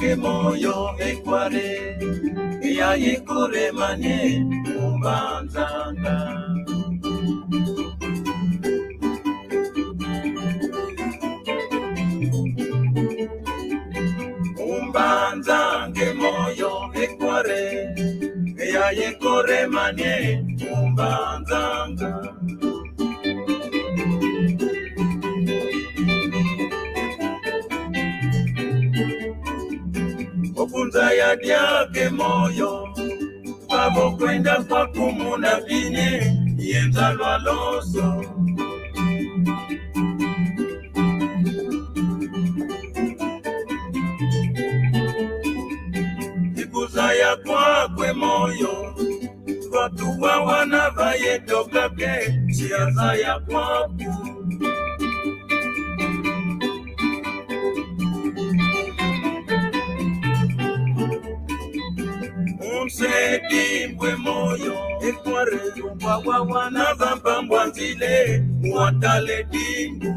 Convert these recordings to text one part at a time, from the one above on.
ke moyo ekware ya yekore mane umbanzanga umbanzange moyo ekware ya yekore mane umbanzanga okunza ya diake moyo babo kwenda kwa kumuna vine yenza lwaloso ikuza ya kwakwe moyo watu wawana vayetokake siaza ya kwaku Dimbwe moyo ekware wawa wana vamba mbwanzile watale dimbu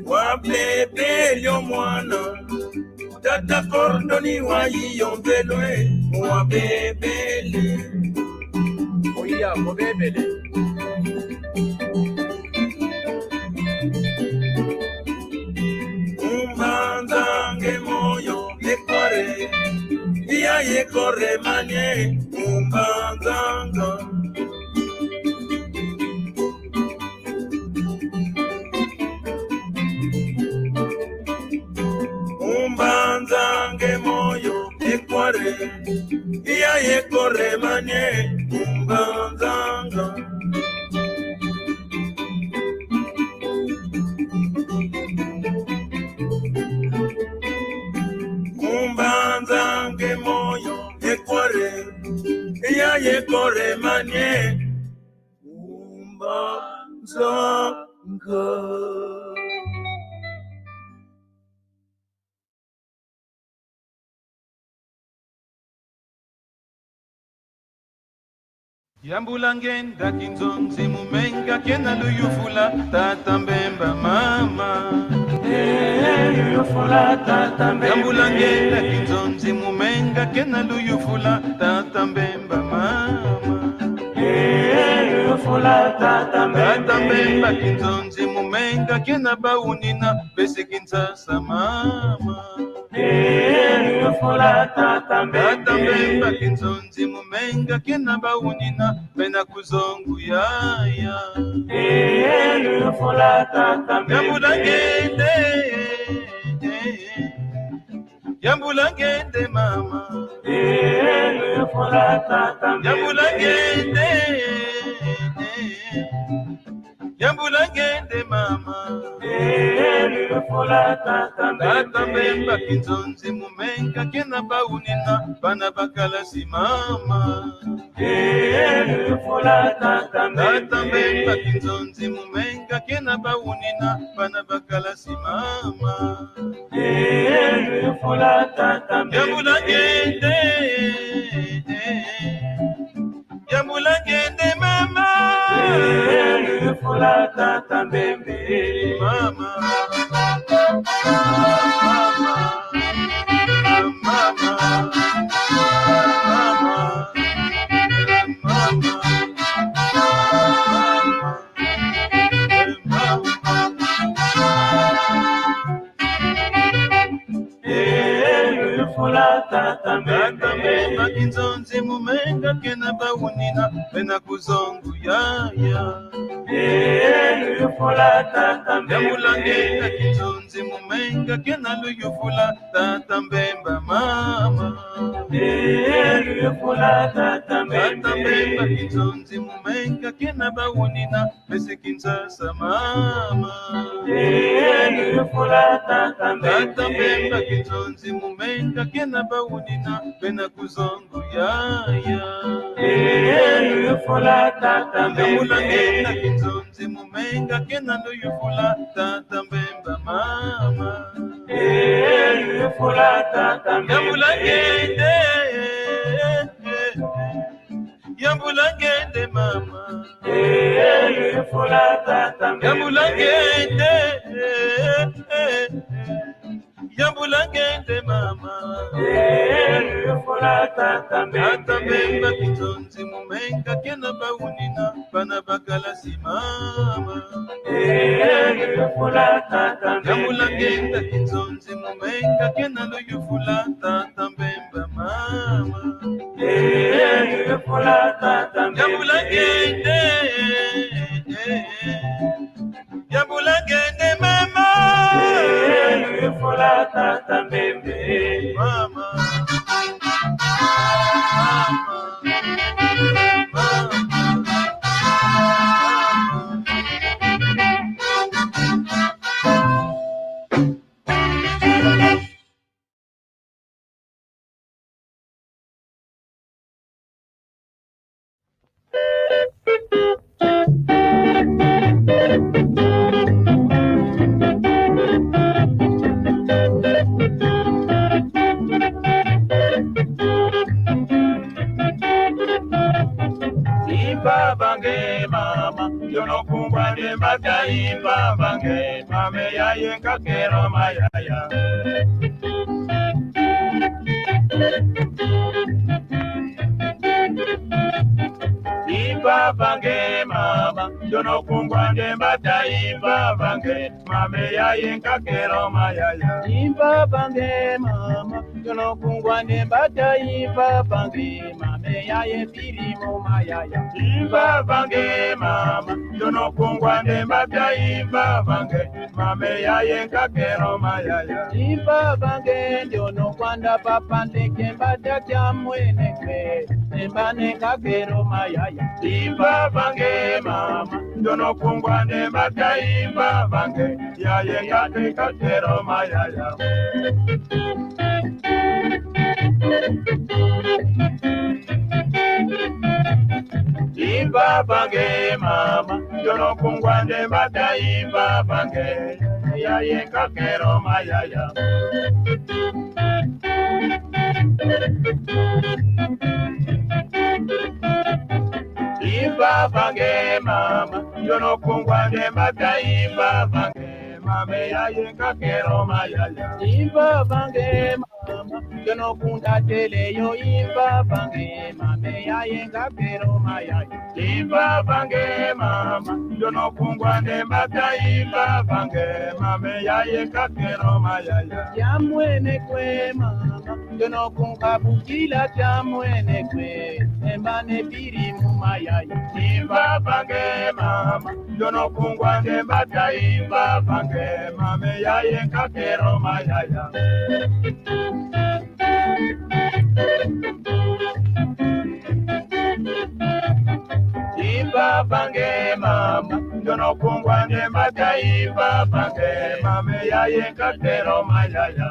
wabebelyo mwana tata kordoni wayiyombelwe wabebele oya wabebele yekore manye umbanzanga umbanzange moyo ekware yekore manye umbanzanga umbanzange moyo ekware yekore manye umbanzanga Yambulangenda kinzonzi mumenga kena luyufula tata mbemba mama luyufula tata mbemba Yambulangenda kinzonzi mumenga kena luyufula tata mbemba mama luyufula tata mbemba kinzonzi mumenga kena baunina bese kinsasa mama luyufula tata mbemba kinzonzi mumenga kena baunina bena kuzongu yaya luyufula tata Yambulangende Yambulangende mama luyufula tata Yambulangende Yambulangende mama luyufula tata mbemba kinzonzi mumenga kena baunina bana bakalasi mama luyufula tata mbemba kinzonzi mumenga kena baunina bana bakalasi mama luyufula tata Yambulangende Yambulangende mama luyufula tata mbembe mama mbemba kinzonzi mumenga kena baunina bena kuzongu yaya luyufula tata Yambulangenda kinzonzi mumenga kena luyufula tata mbemba mama luyufula tata mbemba kinzonzi mumenga kena baunina bese kinsasa mama luyufula tata mbemba kinzonzi mumenga kena baunina bena kuzongu yaya luyufula tata Yambulangenda kinzonzi mumenga kena luyufula tata mbemba mama luyufula tata Yambulangende Yambulangende mama yufula tata Yambulangende, Yambulangende mama. yufula tata Tata Bemba Kinzonzi Mumenga Kena Baunina Bana Bakala Simama. yufula tata Yambulangende Kinzonzi Mumenga Kena no Yufula Tata Bemba mama. yufula tata Yambulangende, Yambulangende mama. yufula tata mbembe Mama, Imba bange mama, yono kumbwa de mbata imba bange, mame ya yenka kero mayaya. Imba bange mama, yono kumbwa de mbata imba bange, mame ya yenka kero mayaya. Imba bange mama, yono kumbwa de mbata imba bange, mame ya yepiri mo mayaya. Imba bange mama, yono kumbwa de mbata imba bange, mame ya yenka kero mayaya. Imba bange yono kwanda papa ndeke mbata kya mwene kwe, embane kakero mayaya. Imba bange mama, yono kumbwa de mbata imba bange, ya yenka kakero mayaya. Imba bange mama, yono kungwande mbata imba bange, ya yenka kero mayaya. Imba bange mama, yono kungwande mbata imba bange, mame ya yenka kero mayaya. Imba bange mama, yono kunda tele yo imba bange, mame ya yenka kero mayaya. Imba bange mama, yono kungwande mbata imba bange, mame ya yenka kero mayaya. Jamwene kwe mama, yono kungabukila jamwene kwe, embane biri mu mayaya. Imba bange mama, yono kungwande mbata imba bange, mame ya yenka kero mayaya. Imba bange mama, yono kungwande mbata imba bange, mame ya yenka kero mayaya.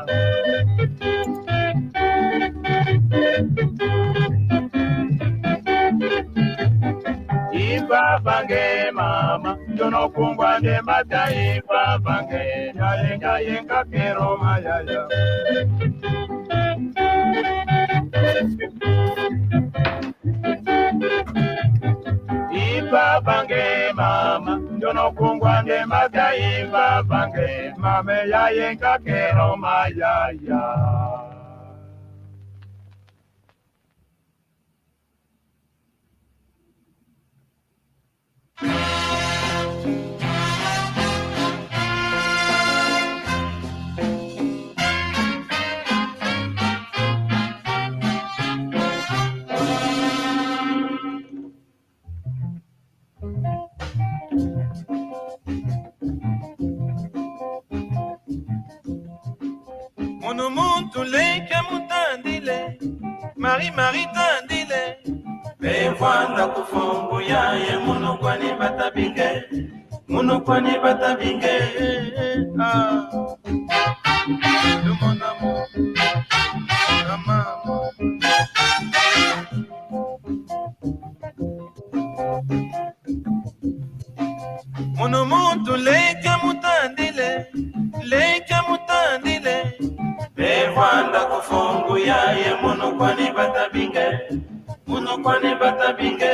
Imba bange mama, yono kungwande mbata imba bange, ya yenka kero mayaya. Imba bange mama, yono kungwande mbata imba bange, mame ya yenka kero mayaya. Munu muntu leke mutandile, Mari Mari tandile. bevwanda kufungu yaye muno kwani batabinge muno kwani batabinge Ah, de mon amour, maman. Munu muntu leke mutandile. bevwanda kufungu yaye muno kwani batabinge muno kwani batabinge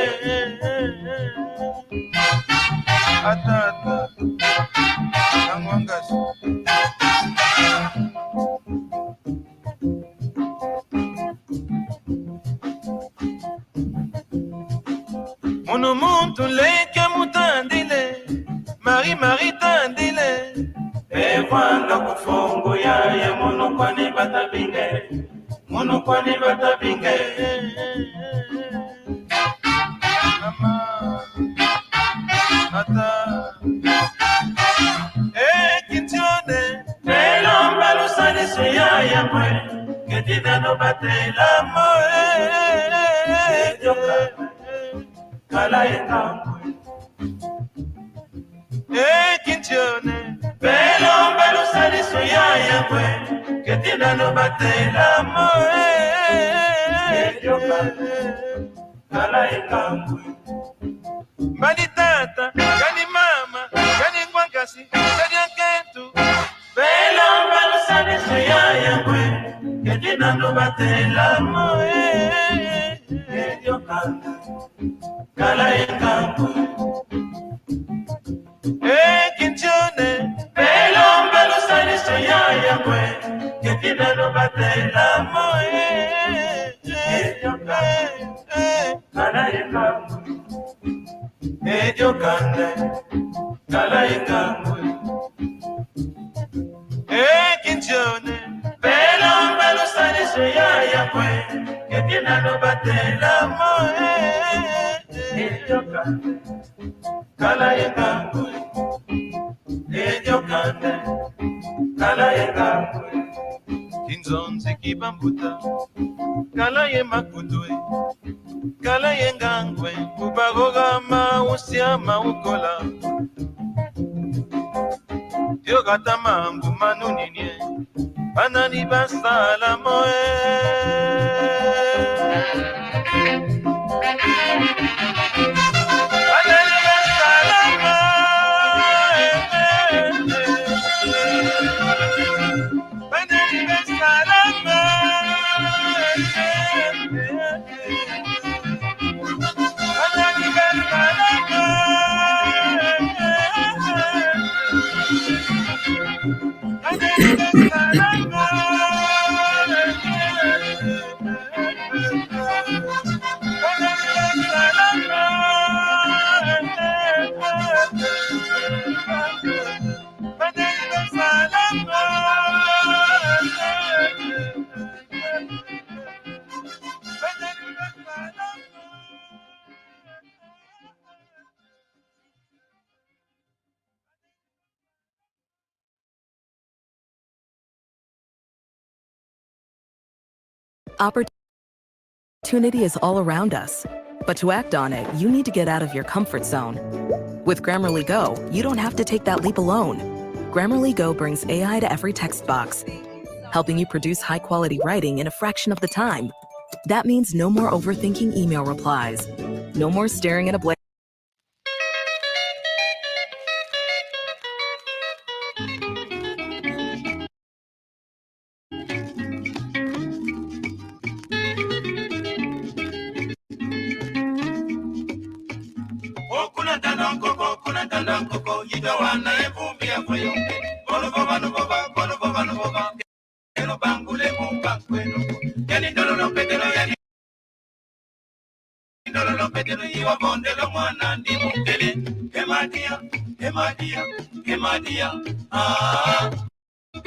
atata angwangazi Mono muntu leke mutandile Mari tandile Bevanda kufungu yaye muno kwani batabinge Muno kwani batabinge Mama Ata Kintione Belomba lusani se yaye mwe Ketina no batela Moe Kala yengamwe Kintione Belomba lusani se yaye mwe Ketina no batela Kala yengamwe Bani tata, gani mama, gani ngwangasi, gani ankentu Belomba lusani se yaye mwe Ketina no batela Kala yengamwe Kintione Belomba lusani se yaye mwe Ketina no batela Kala yengamwe Ejokande Kala yengamwe Kintione Belomba lusani se yaye mwe Ketina no batela Ejokande Kala yengamwe Ejokande Kala yengamwe Kinzonzi kibambuta Kala ye makutwe Kala ye ngangwe Ubagogama usiama ukola Yogata mambu manuninye Banani basala moe Banani basala moe Banani basala Opportunity is all around us, but to act on it, you need to get out of your comfort zone. With Grammarly Go, you don't have to take that leap alone. Grammarly Go brings AI to every text box, helping you produce high-quality writing in a fraction of the time. That means no more overthinking email replies, no more staring at a blank. Kuna tandankoko, yitawana evumbi ya fayonke. Bono bova, keno bangule mumbankweno. Yani ndolo petero, iwa bondelo mwana ndi mukele. Emadia, ah.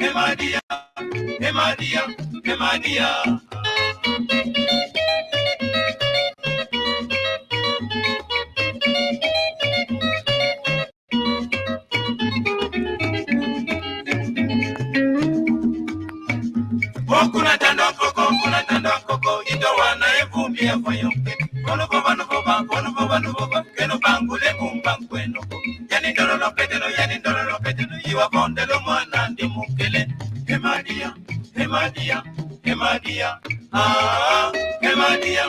Emadia. Kuna tandankoko, yitawana evumbi ya fayonke. Bono bova, keno bangule mumbankweno. Yani ndolo petero, iwa bondelo mwana ndi mukele. Emadia, ah. Emadia,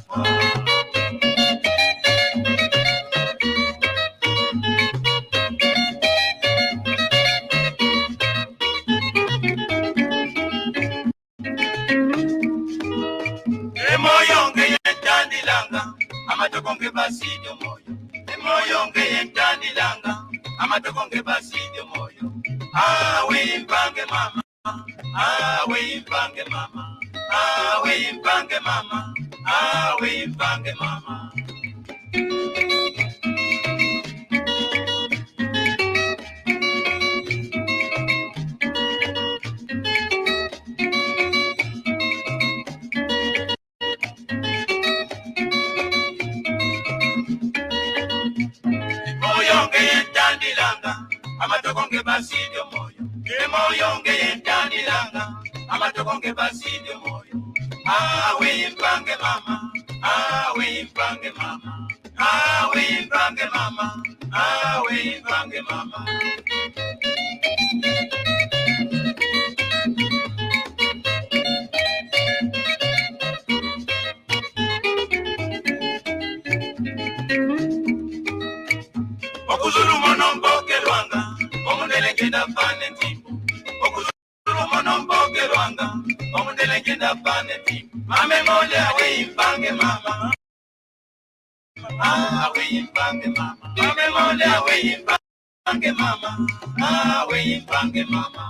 ah. Emoyo nge yetandilanga amatokonge basido moyo moyo ngeyentani langa amatoko ngebaside moyo awe impange mama awe impange mama awe impange mama awe impange mama amatokonge baside moyo moyo ngeyentani langa amatokonge baside moyo awe impange mama awe impange mama awe impange mama awe impange mama okuzuluma nomboke lwanga omundelengenda fane ntimbo okuzuluma nomboke lwanga omundelengenda fane ntimbo mame mole awe impange mama awe impange mama mame mole awe impange mama awe impange mama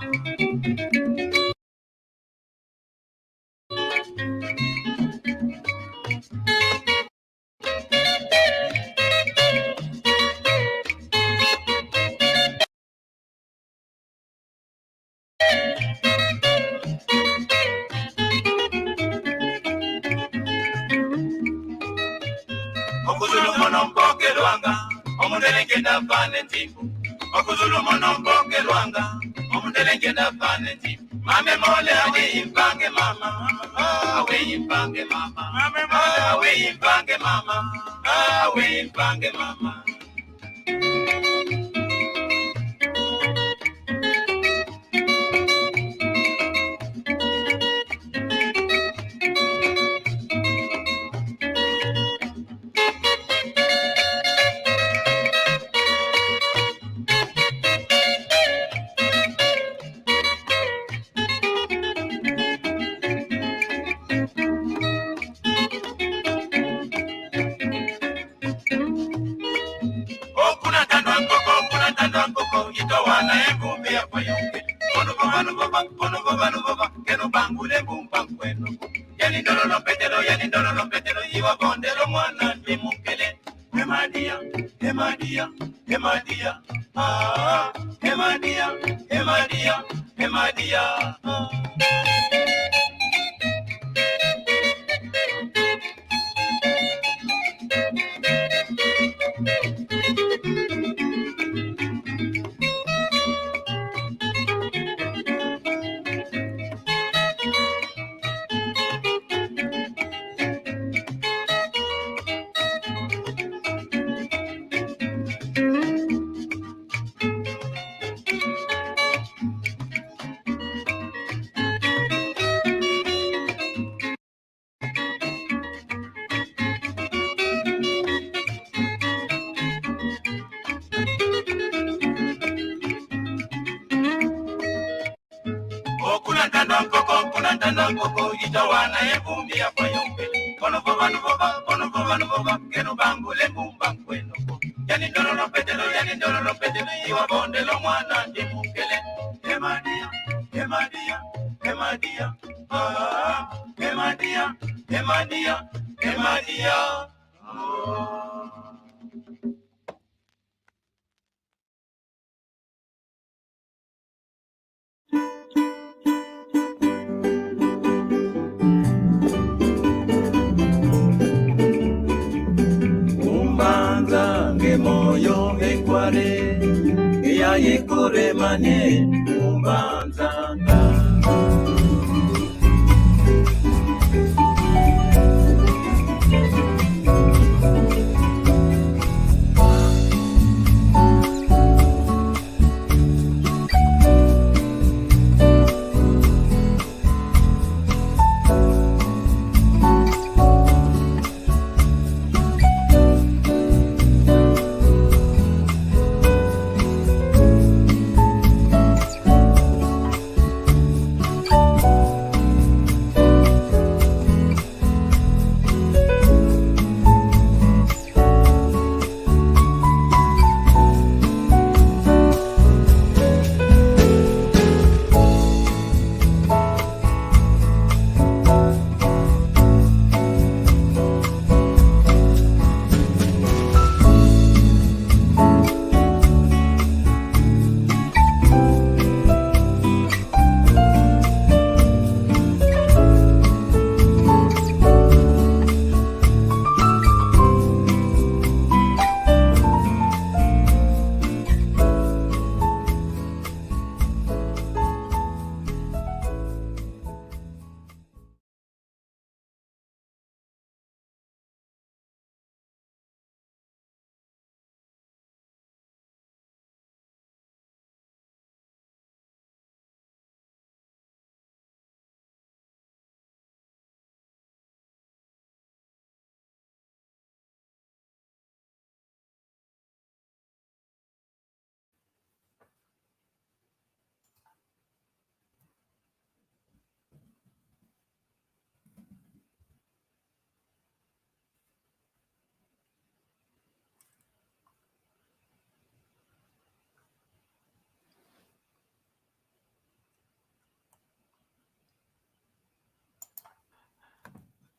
okuzuluma nomboke lwanga omundelengenda fane ntimbo okuzuluma nomboke lwanga omundelengenda fane ntimbo mame mole awe impange mama awe impange mama mame mole awe impange mama awe impange mama Kunantanda nkoko itawana evumbi ya fayombe kono bova keno bangule mbumba nkweno yani ndolo petelo iwa bondelo mwana ndi mukele emadia moyo ekware ya yekore mane umbanzanga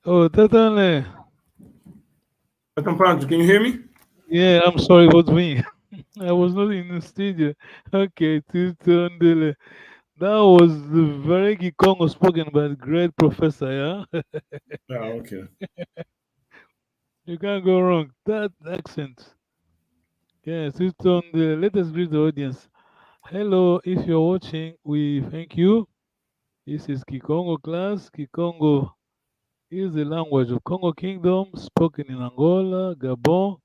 Oh, Tatane. Welcome, Prank. Can you hear me? Yeah, I'm sorry, it was me. I was not in the studio. Okay, Tutundele. That was the very Kikongo spoken by the great professor, yeah? Oh, okay. You can't go wrong. That accent. Yes, Tutundele. Let us greet the audience. Hello, if you're watching, we thank you. This is Kikongo class. Kikongo is the language of Congo Kingdom, spoken in Angola, Gabon,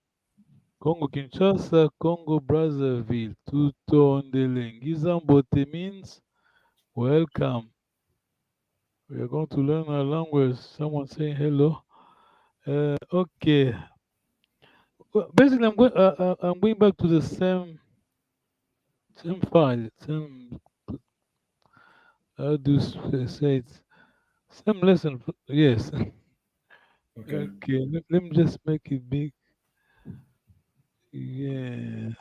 Congo Kinshasa, Congo Brazzaville, Tutondele. Ngizambote means welcome. We are going to learn our language. Someone saying hello. Okay. Well, basically, I'm going back to the same file, same, how do you say it? Same lesson. Yes. Okay. Okay. Let me just make it big. Yes.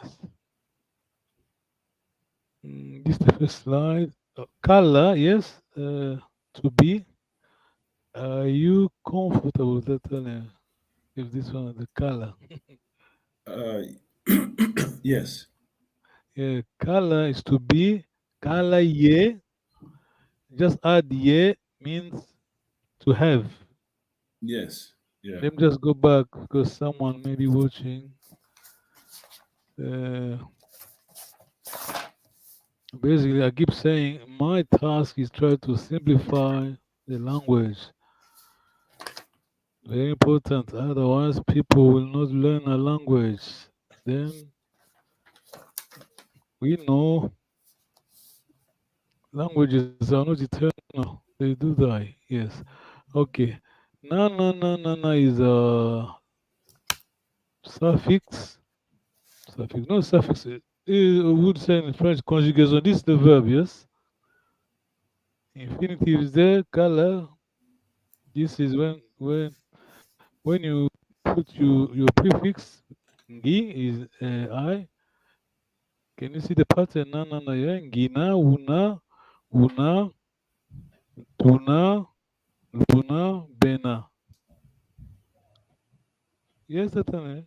This is the first slide. Color, yes. To be. Are you comfortable with that? If this one is the color. Uh, yes. Yeah, color is to be. Color ye. Just add ye means to have. Yes. Yeah. Let me just go back because someone may be watching. Uh, Basically, I keep saying my task is try to simplify the language. Very important. Otherwise, people will not learn a language. Then we know languages are not eternal. They do die. Yes. Okay. Na is a suffix. Suffix. No suffix. We would say in French conjugation. This is the verb. Yes. Infinitive is there. Color. This is when you put your prefix. Ngi is I. Can you see the pattern? Na yeah. Ngina, una, tuna, luna, bena. Yes, that's it.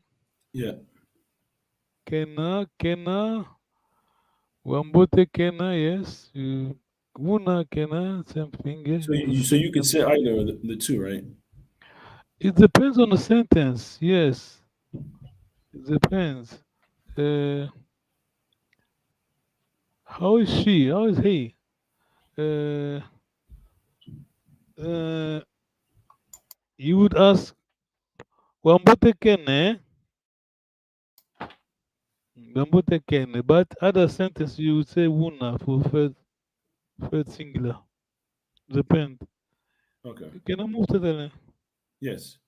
Yeah. Kena, wambote kena, yes. Una kena, same thing. Yeah. So you could say either of the two, right? It depends on the sentence. Yes, it depends. Uh, how is she? How is he? Uh, uh, you would ask wambote kene, wambote kene, but other sentence you would say una for third singular. Depend. Okay. Can I move to the? Yes.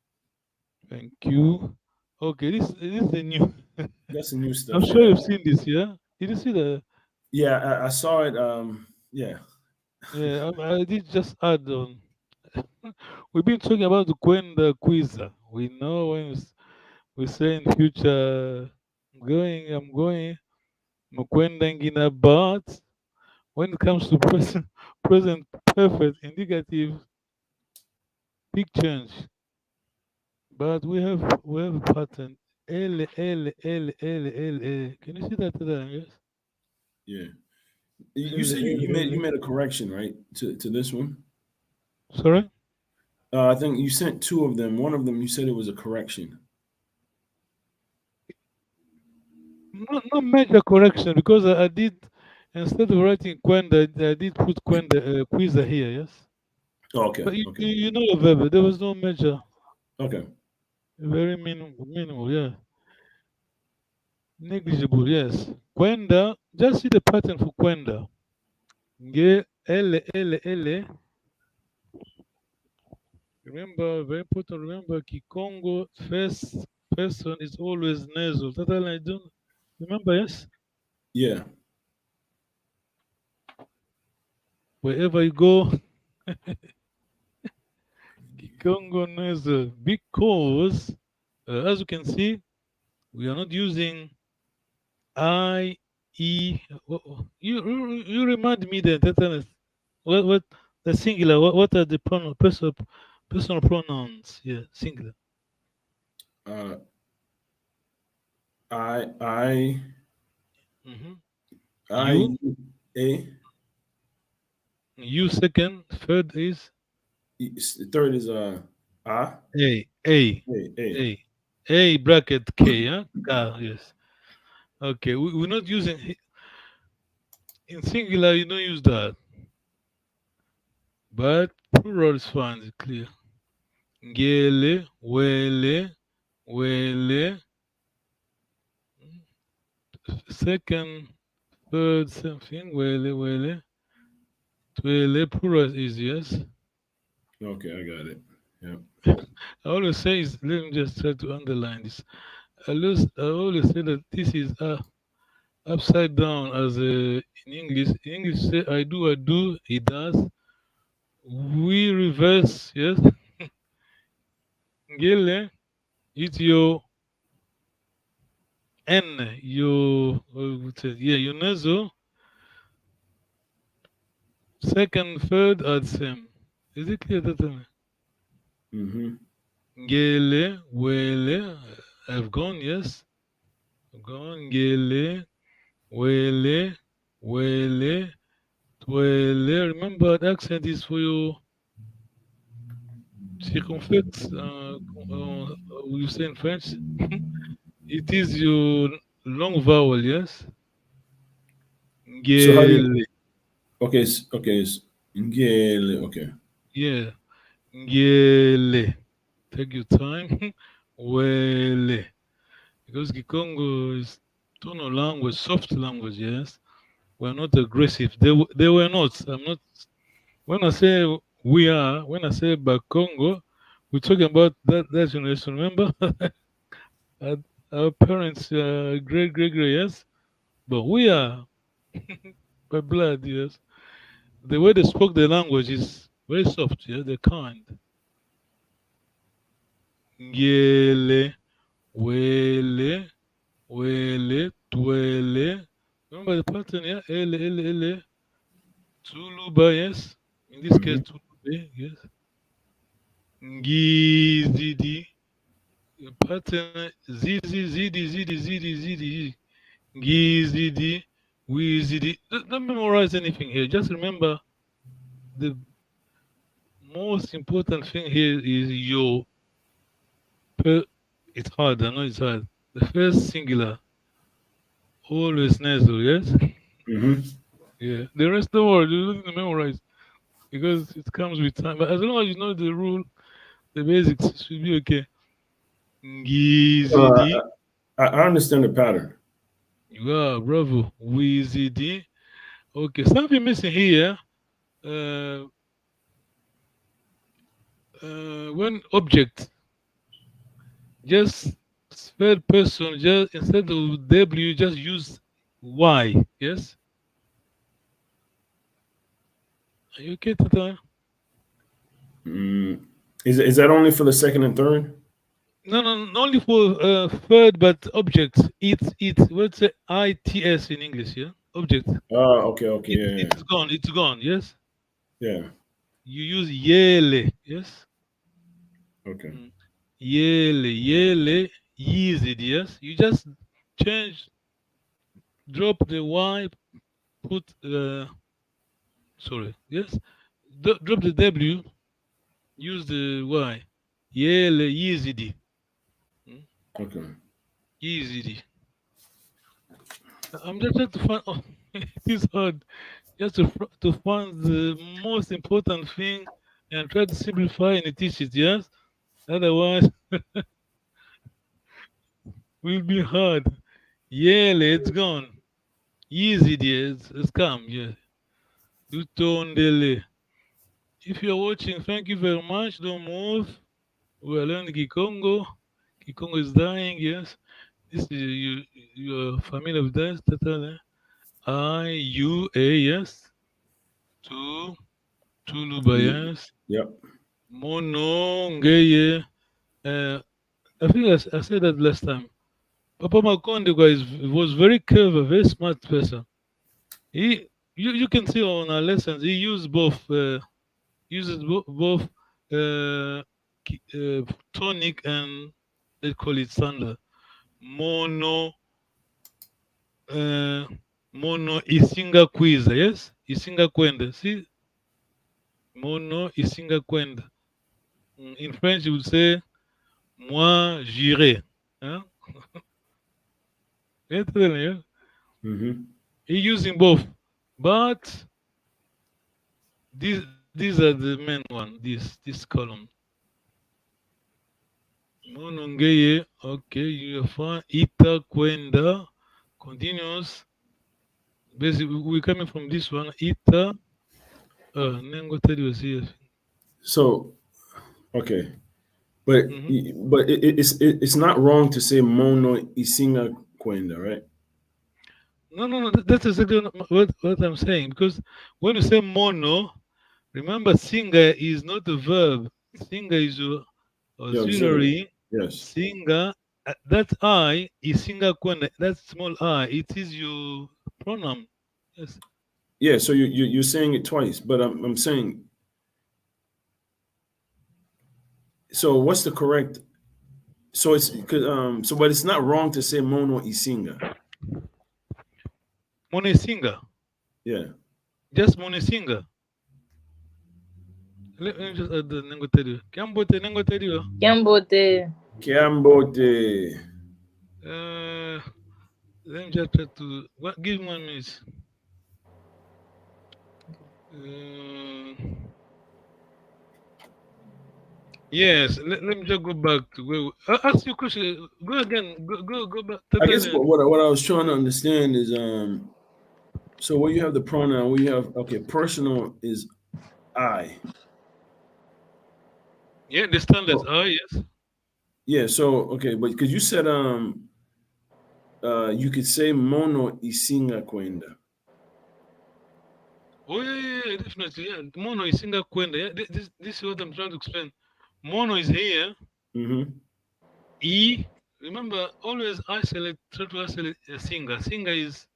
Thank you. Okay, this is the new. That's the new I'm stuff. sure Yeah. you've seen this, yeah? Did you see the? Yeah. I saw it. Yeah. Yeah, I did just add on. We've been talking about the Kwenda quiz. We know when we say in future, I'm going, Mkwenda ngina, but when it comes to present perfect, indicative, big change. But we have a pattern. L. Can you see that there? Yes. Yeah. You L, said you L, made you L. made a correction, right? To this one. Sorry? I think you sent two of them. One of them you said it was a correction. No major correction because I did, instead of writing Kwenda, I did put Kwenda Quiza here, yes? Oh, okay. But you, Okay. you you know the verb, there was no major, Okay. very minimal, yeah. Negligible, yes. Kwenda, just see the pattern for Kwenda. Nge, L. Remember, very important, remember, Kikongo, first person is always nasal. That I don't remember, yes? Yeah. Wherever you go, Kikongo nasal. Because, as you can see, we are not using I, E. You remind me that what the singular, what are the pronoun, Personal pronouns, yeah, singular. I, Mm-hmm. I, You, a. you second, third is Third is I, A, A, a. A bracket K, yeah? K, yes. Okay, we're not using, in singular, you don't use that. But plural is fine, it's clear. Ngele, wele, wele. Second, third, same thing. Wele, wele. Twele, plural is yes. Okay, I got it. Yeah. I always say, let me just try to underline this. I always say that this is upside down as in English. In English, say I do, he does. We reverse, yes. Ngele, it's your N, your, yeah, your nasal. Second, third are the same. Is it clear that time? Mm-hmm. Ngele, wele, I've gone, yes. I've gone, ngele, wele, wele, twele. Remember, the accent is for your circumflex, you say in French. It is your long vowel, yes. So how do you? Ngele, Okay, okay, ngele. Okay. yeah. Ngele. Take your time. Wele. Because Kikongo is tonal language, soft language, yes. We're not aggressive. They were not. I'm not. When I say we are, when I say Bakongo, we're talking about that generation. Remember, our, our parents, great, yes. But we are by blood, yes. The way they spoke the language is very soft, yeah. They're kind. Ngele, wele, wele, twele. Remember the pattern, yeah? Ele. Tuluba, yes. In this case, Mm-hmm. Tulube, yes. Ngizidi. The pattern, zidi. Ngizidi, wizidi. Don't memorize anything here. Just remember the most important thing here is your. It's hard, I know it's hard. The first singular, always nasal, yes? Mm-hmm. Yeah. The rest of the word, you don't need to memorize because it comes with time. But as long as you know the rule, the basics, it should be okay. Uh, Ngizidi. I understand the pattern. Wow, bravo. Wizidi. Okay, something missing here. Uh, when object, just third person, just instead of W, just use Y. Yes? Are you okay, Tata? Mm. Is that only for the second and third? No, not only for third, but object. What's the ITS in English? Yeah, object. Oh, okay, yeah, It's gone. It's gone. Yes. yeah. You use yele. Yes. Okay. Yele, easy. Yes. You just change, drop the Y, put sorry. Yes. Drop the W, use the Y. Yele, easy. Okay. Easy. I'm just trying to find. Oh, it is hard. Just to find the most important thing and try to simplify and teach it, yes? Otherwise, will be hard. Yeah, it's gone. Easy, dear. It's come, yeah. Utondele. If you're watching, thank you very much. Don't move. We are learning Kikongo. Kikongo is dying, yes. This is you're familiar with that? Tatale. I-U-A, yes. Tuluba, yes. Yep. Mono, ngeye. I think I said that last time. Papa Makonde was very clever, very smart person. You can see on our lessons he used both tonic and let's call it standard. Mono isinga kwiza, yes? Isinga kwenda. See? Mono isinga kwenda. In French, you would say, moi j'irai. Huh? Mm-hmm. He's using both, but these are the main one. This column. Monongeye, okay, you are fine. Ita kwenda, continuous. Basically, we're coming from this one. Ita. Nengo tell you here. So, okay, but it's not wrong to say mono isinga kwenda, right? No. That's exactly what I'm saying. Because when you say mono, remember singa is not a verb. Singa is your auxiliary. Yes. Singa. That I is singa kwenda. That small I. It is your pronoun. Yes. Yeah. So you're saying it twice, but I'm saying. So what's the correct? So it's so, but it's not wrong to say mono isinga. Mono isinga. Yeah. Just mono isinga. Let me just add the nengoterio. Kiambote nengoterio. Kiambote. Let me just try to give 1 minute. Yes, let me just go back to where ask you a question. Go again. Go back. I guess what I was trying to understand is so where you have the pronoun, we have personal is I. Yeah, the standard I, yes. Yeah, so okay, but because you said you could say mono isinga kwenda. Oh yeah, definitely. Yeah, mono isinga kwenda. Yeah, this is what I'm trying to explain. Mono is here. Mm-hmm. E. Remember, always try to isolate a singer. Singer is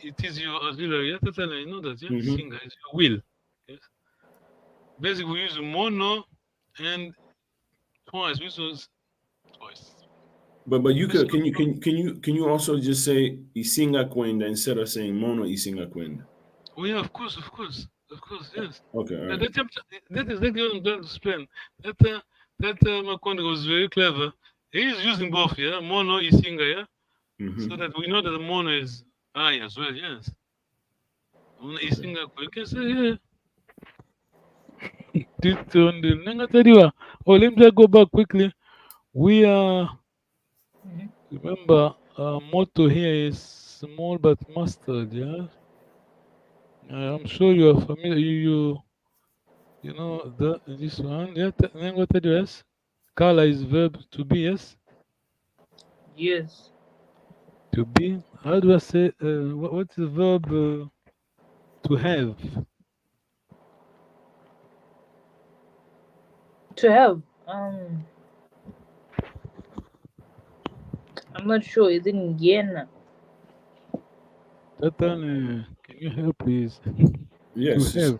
your auxiliary. Yeah, totally. You know that. Yeah, Mm-hmm. Singer is your will. Yes. Basically, we use mono and twice. We use twice. But you could can you also just say isinga kwenda instead of saying mono isinga kwenda? Oh yeah, of course, yes. Okay, all right. That is exactly what I'm trying to explain. That Makonde was very clever. He is using both, yeah, mono isinga, yeah, Mm-hmm. so that we know that the mono is I as well, yes. Mono isinga, you can say, yeah. Oh, let me just go back quickly. We are, remember, our motto here is small but mastered, yeah. I'm sure you are familiar. You know this one. Yeah, what yes? Kala is verb to be, yes? Yes. To be. How do I say? What's the verb to have? To have. I'm not sure. Is it Ngena? Tatan, can you help, please? Yes. To have.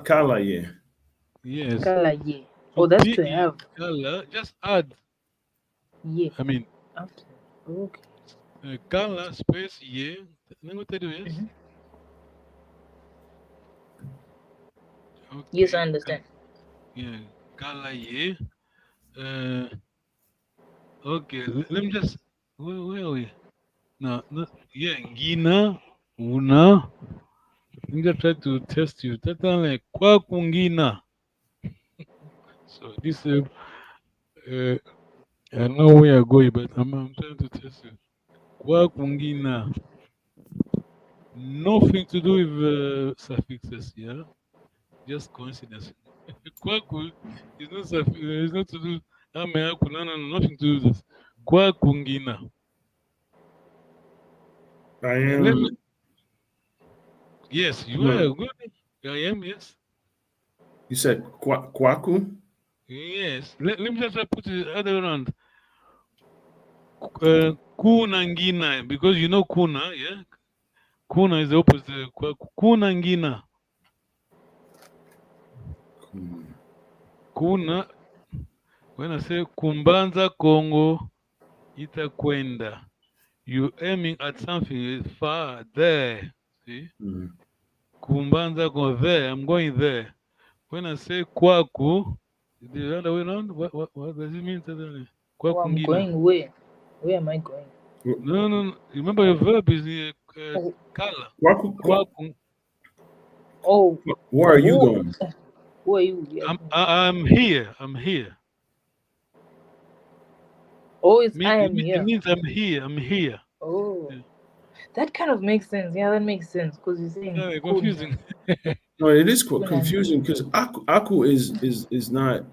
Kala, yeah. Yes. Kala, yeah. Oh, that's to have. Kala, just add. Yeah. I mean. Okay. Kala space yeah. Yes. Mm-hmm. Okay. Yes, I understand. Yeah. Kala yeah. Okay. Let me just. Where are we? No. Yeah. Ngina. Una. Let me just try to test you. Tatan kwa kungina. So this I know where you're going, but I'm trying to test you. Kwa kungina. Nothing to do with suffixes, yeah? Just coincidence. Kwaku is not suffix, it's not to do. No, nothing to do with this. Kwa kungina. I am. Yes, you are good. I am, yes. You said kwaku? Yes. Let me just put it the other way around. Kuna ngina, because you know kuna, yeah? Kuna is the opposite. Kuna ngina. Kuna, when I say kumbanza Congo itakwenda, you're aiming at something far there. See? Kumbanza Congo there, I'm going there. When I say kwaku, the other way around, what does it mean? Oh, I'm going where? Where am I going? No. Remember your verb is kala. Kwaku. Oh. Where are you going? Who are you? Yes. I'm here. I'm here. Oh, I am here. It means I'm here. I'm here. Oh. Yeah. That kind of makes sense. Yeah, that makes sense because you're saying confusing. No, it is confusing because aku is not.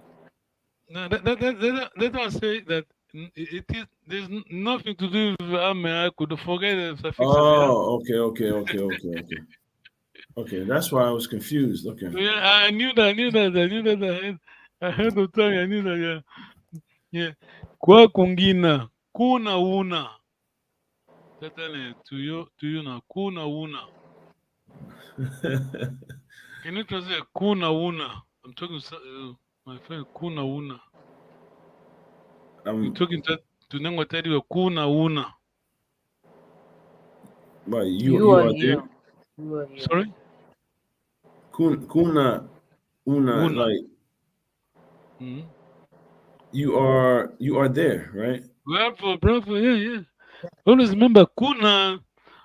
No, that's why I say that it is. There's nothing to do with I could forget the suffix. Oh, okay. Okay, that's why I was confused. Okay. Yeah, I knew that. I heard the time. I knew that. Yeah. Kwa kungina, kuna una. To you now, kuna una. Can you translate kuna una? I'm talking to my friend kuna una. I'm talking to Nangwatari kuna una. But you are there. You are here. Sorry? Kuna una. Like you are there, right? Bravo, yeah. Always remember kuna,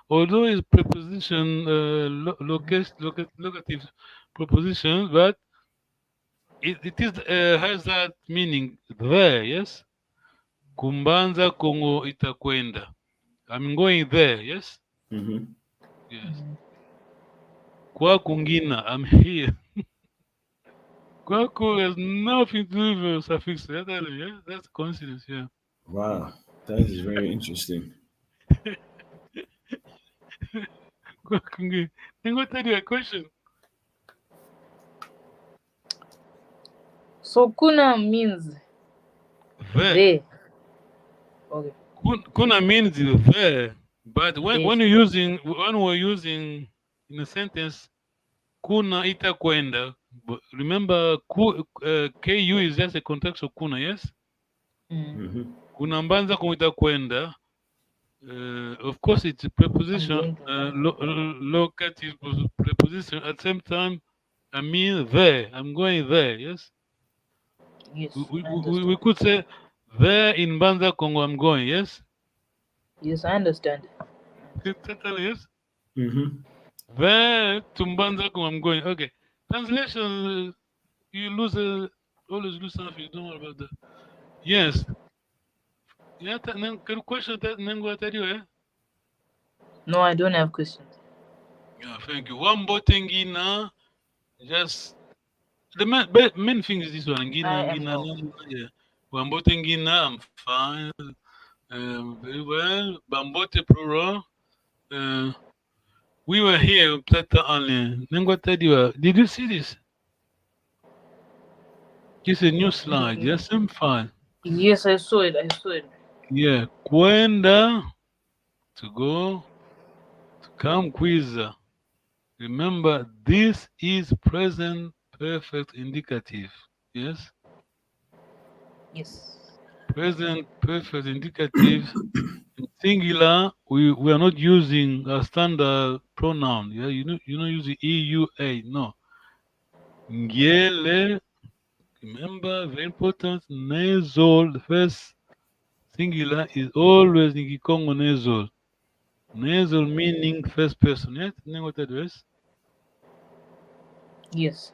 although it's preposition, locative preposition, but it is has that meaning there, yes? Kumbanza Congo itakwenda. I'm going there, yes? Yes. Kwa kungina, I'm here. Kwaku has nothing to do with suffix. Yeah? That's coincidence, yeah. Wow, that is very interesting. I'm going to tell you a question. So kuna means there. Okay. Kuna means there, but when we're using in a sentence, kuna itakwenda. Remember, ku is just a context of kuna, yes? Kuna mbanza Congo itakwenda. Of course, it's a preposition, locative preposition. At the same time, I mean there. I'm going there, yes? Yes. We could say there in Banza Congo, I'm going, yes? Yes, I understand. Yes? There to Banza Congo, I'm going. Okay. Translation, you always lose something. You don't know about that. Yes. Yeah, question that. No, I don't have questions. Yeah, thank you. One more thing, just the main thing is this one. Yeah. One more thing, I'm fine. Very well. Bambote plural. We were here. Did you see this? It's a new slide. Yes, I'm fine. Yes, I saw it. Yeah, kwenda, to go, to come quiza. Remember, this is present perfect indicative. Yes? Yes. Present perfect indicative. In singular, we are not using a standard pronoun. Yeah, you don't use the EUA. No. Ngele. Remember, very important. Nasal. The first singular is always in Kikongo nasal. Nasal meaning first person. Yes? What address? Yes.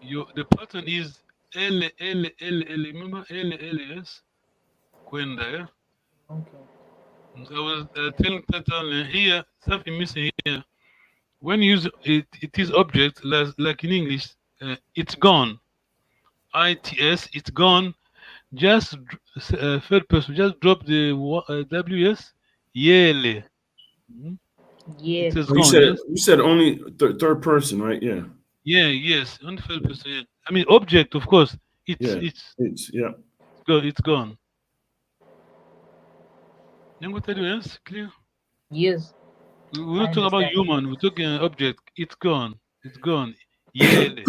The pattern is L. Remember L, yes? Kwenda, yeah? Okay. So I was telling that here, something missing here. When you use it is object, like in English, it's gone. ITS, it's gone. Just third person, just drop the WS. Yele. Yeah. You said only third person, right? Yeah. Yeah, yes. Only third person. Yeah. I mean, object, of course. It's gone. You tell you else? Clear? Yes. We're not talking about human. We're talking object. It's gone. It's gone. Yele.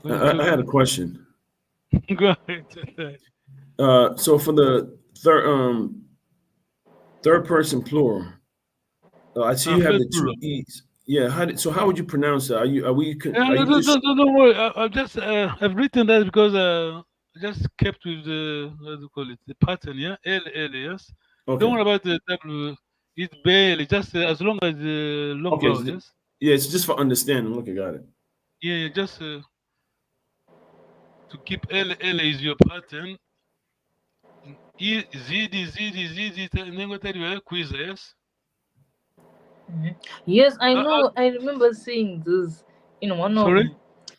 I had a question. Go ahead. So for the third person plural, I see you have Third the two plural. e's. Yeah. How would you pronounce that? Are you No, just don't worry. I've just I've written that because I just kept with the what do you call it, the pattern. Yeah, L, yes. Don't okay? worry about the W. It's barely just as long as the long Okay. vowel. Yes. Yeah, it's just for understanding. Look, I got it. Yeah, just to keep L is your pattern. Z, nengo tari quiz. Yes. Yes, I Uh, uh, know. I remember seeing this in one of. sorry,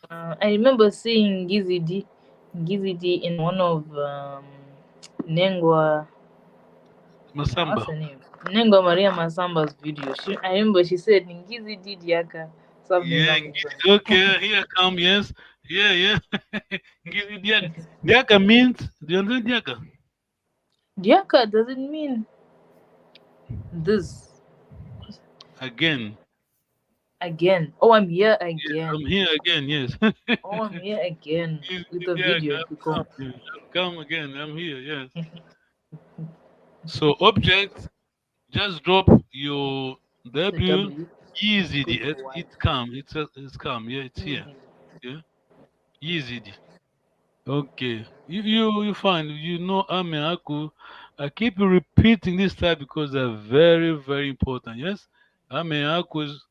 I remember seeing Gizi D in one of Nengwa. What's Masamba. her name? Nengwa Maria Masamba's video. I remember she said Ngizi D Diaka Yeah, something. okay, here come, yes. Yeah. Give you Diaka. Diaka means, do you understand Diaka? Diaka doesn't mean this Again. again. Oh, I'm here Yes, again. I'm here again, yes. Oh, I'm here again Give with you the video. Diaka, Because come again, I'm here, yes. So object, just drop your the W, W. easy, Put the it, Y. it come, it's come, yeah, it's here, yeah, easy. Okay, you find you know Ame Aku. I keep repeating this type because they're very very important. Yes, Ame Aku is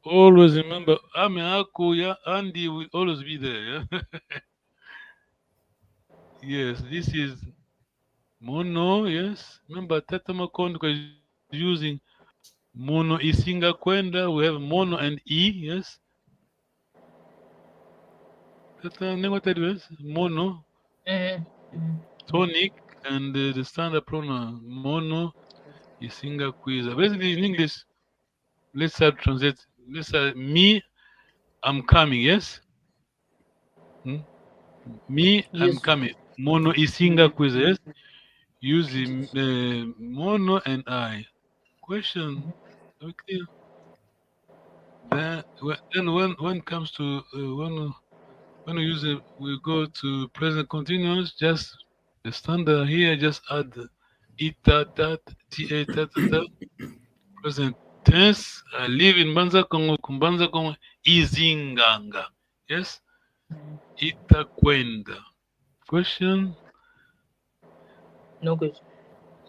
always remember Ame Aku. Yeah, Andy will always be there. Yeah. Yes, this is mono. Yes, remember Tata Makondo is using mono isinga kwenda. We have mono and e. Yes, Tata Nengotedu, mono tonic and the standard pronoun mono. Isinga quiz. Basically, in English, let's start translate. Let's start, me, I'm coming. Yes, me, I'm Yes. coming. Mono isinga quiz. Yes, using mono and I. Question. Okay. Then when it comes to when we use it, we go to present continuous. Just the standard here. Just add ita tat ta ta ta ta. Present tense. I live in Banza Congo. Kumbanza Congo izinganga. Yes. Itakwenda. Question. No question.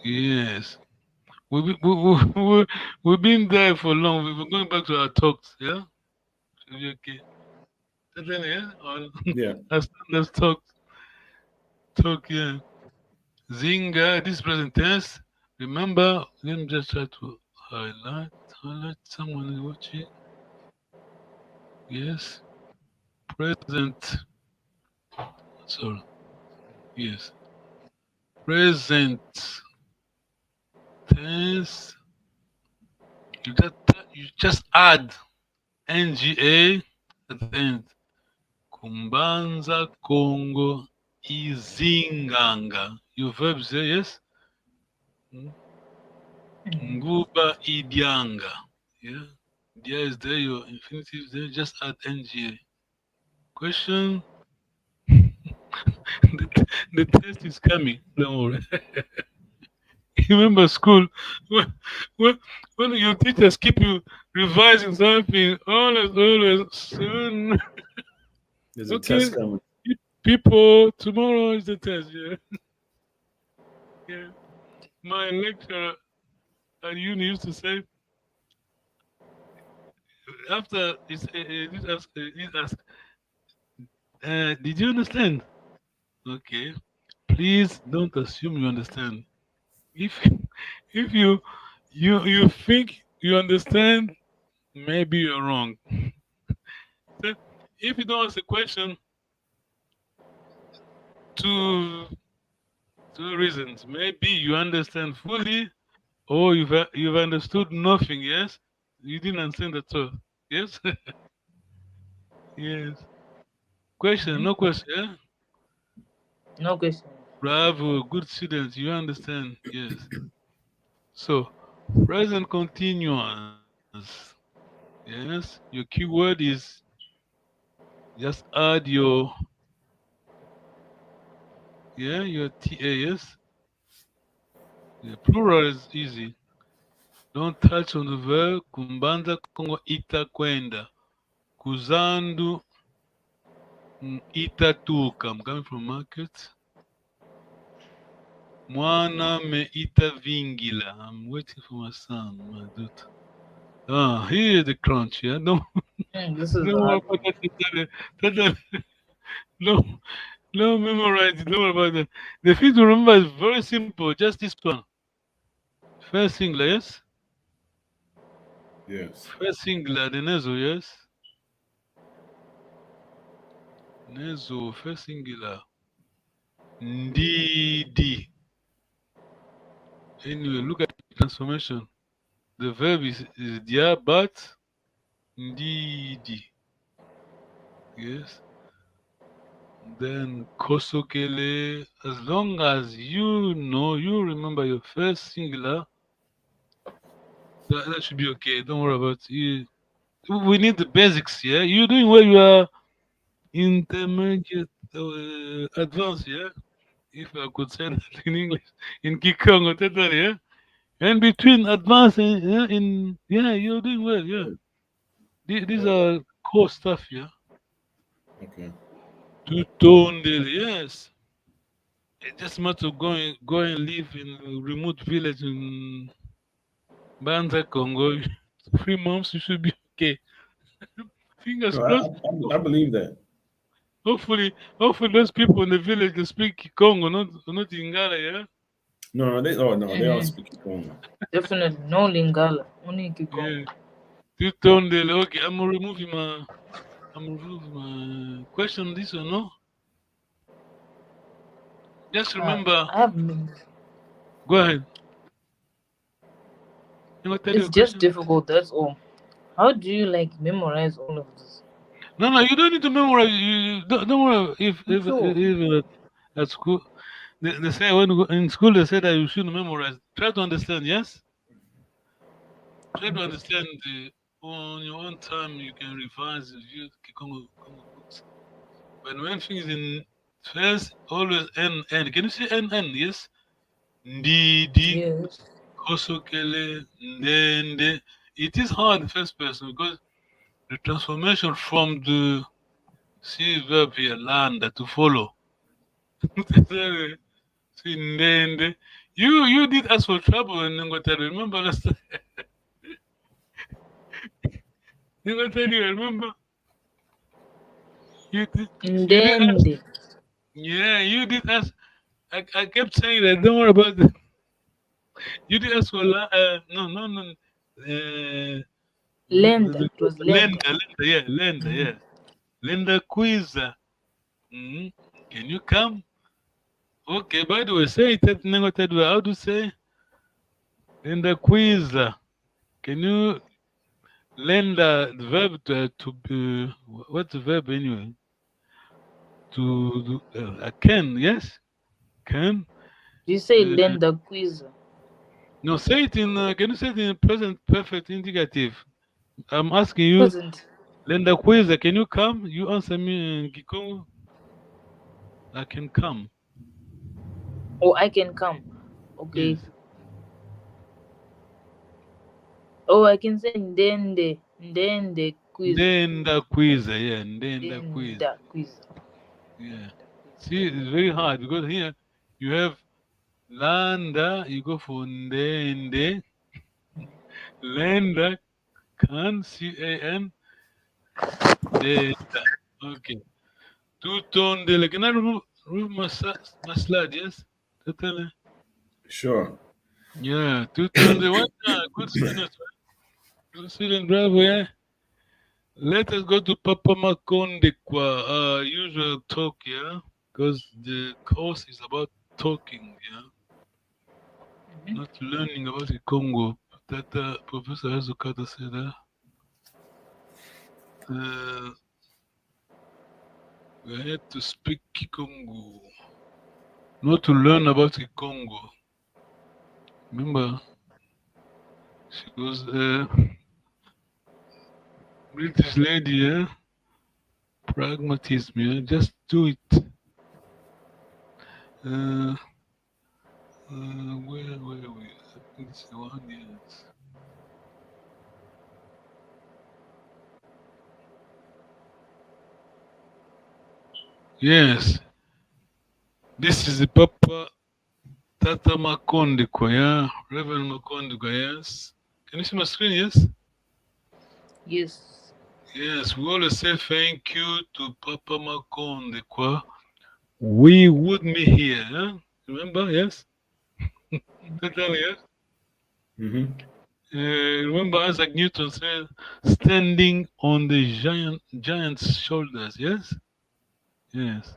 Yes. We've been there for long. We're going back to our talks. Yeah. Should be okay. Then, yeah. Yeah. Let's talk. Talk. Yeah. Zinga. This present tense. Remember. Let me just try to highlight. Someone is watching. Yes. Present. Sorry. Yes. Present tense. You just add nga at the end. Kumbanza Congo izinganga. Your verbs there, yes? Nguba idianga. Yeah. Dia is there, your infinitive there. Just add nga. Question. the test is coming. Don't worry. Remember school when your teachers keep you revising something always soon. There's a test coming. People, tomorrow is the test. Yeah. My lecturer at uni used to say after he asked, did you understand? Okay, please don't assume you understand. If you think you understand, maybe you're wrong. So if you don't ask a question, two reasons. Maybe you understand fully, or you've understood nothing. Yes, you didn't understand at all. Yes, yes. Question, no question. Yeah? No question. Bravo, good students. You understand? Yes. So present continuous. Yes, your keyword is Just add your TA, yes. The plural is easy. Don't touch on the verb. Kumbanza kongo itakwenda. Kuzandu itatuka. I'm coming from market. Mwana me itavingila. I'm waiting for my son, my daughter. Ah, here's the crunch, yeah. Don't This is don't worry hard. about that. No, no, memorize it. Don't worry about that. The thing to remember is very simple. Just this one. First singular, yes. Yes. First singular, the nasal, yes. Nasal, first singular. Ndidi. Anyway, look at the transformation. The verb is dia, but ndidi. Yes. Then kosokele. As long as you know, you remember your first singular, that should be okay. Don't worry about it. We need the basics, yeah. You're doing well. You are intermediate, advanced, yeah. If I could say that in English, in Kikongo, totally, yeah. And between advanced and you're doing well, yeah. These are core stuff, yeah. Okay. To tone the yes. It just matter of go and live in a remote village in Banza, Congo. 3 months, you should be okay. Fingers No, crossed. I believe that. Hopefully, those people in the village can speak Congo, not Ingala, yeah. No, they all speak Congo. Definitely no Lingala, only Kikongo. Yeah. To tone the okay. I'm removing my question. This or no? Just remember. I have. Go ahead. It's just difficult. That's all. How do you like memorize all of this? No, you don't need to memorize. You don't worry. If at school, they say when you go in school they say that you shouldn't memorize. Try to understand. Yes. Try to understand. On your own time, you can revise. You Congo books. But when things in first, always N. Can you say N? Yes. Ndidi. Yes. Kosokele. Ndende. It is hard first person because the transformation from the C verb here, land, to follow. See, Ndende. You did ask for trouble in Ngotari. Remember last time? Ngotari, remember? You did Ndende. Yeah, you did ask. I kept saying that. Don't worry about it. You did ask for no. Lenda. It was Lenda. Lenda, yeah. Lenda Quiza. Can you come? Okay, by the way, say it. How do you say? Lenda Quiza. Can you lend the verb to be? What's the verb anyway? To can, yes? Can? You say Lenda Quiza. No, say it in. Can you say it in present perfect indicative? I'm asking you. Present. Lenda Quiza, can you come? You answer me in Kikongo. I can come. Oh, I can come. Okay. Yes. Oh, I can say Ndende Quiza. Ndenda Quiza, yeah. Ndenda Quiza. Yeah. See, it's very hard because here you have Landa, you go for Ndende. Lenda, can, CAN. Data. Okay. Two-tone delay. Can I remove my slide? Yes? Totally. Sure. Yeah, two-tone delay. Good student. Good student, bravo, yeah? Let us go to Papa Makonde kwa usual talk, yeah? Because the course is about talking, yeah? Not learning about the Congo. That Professor Azukata said that. We had to speak Kikongo, not to learn about Kikongo. Remember, she was a British lady, Pragmatism, yeah. Just do it. Where are we? I think it's the one, yes. Yes. This is the Papa Tata Makondiko, yeah. Reverend Makondiko, yes. Can you see my screen, yes? Yes. Yes, we always say thank you to Papa Makondiko. We would be here, yeah? Remember, yes? Totally, yes? Mm-hmm. Remember, Isaac Newton said, standing on the giant's shoulders, yes? Yes.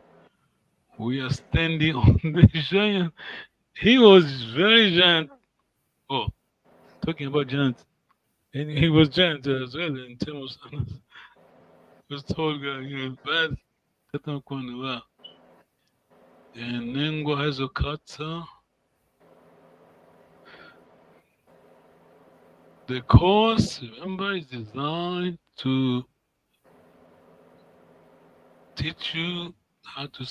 We are standing on the giant. He was very giant. Oh, talking about giant. And he was giant as well in terms of he was tall guy, you know, bad. Tata Kwanda, wow. And Nengo has a kata. The course, remember, is designed to teach you how to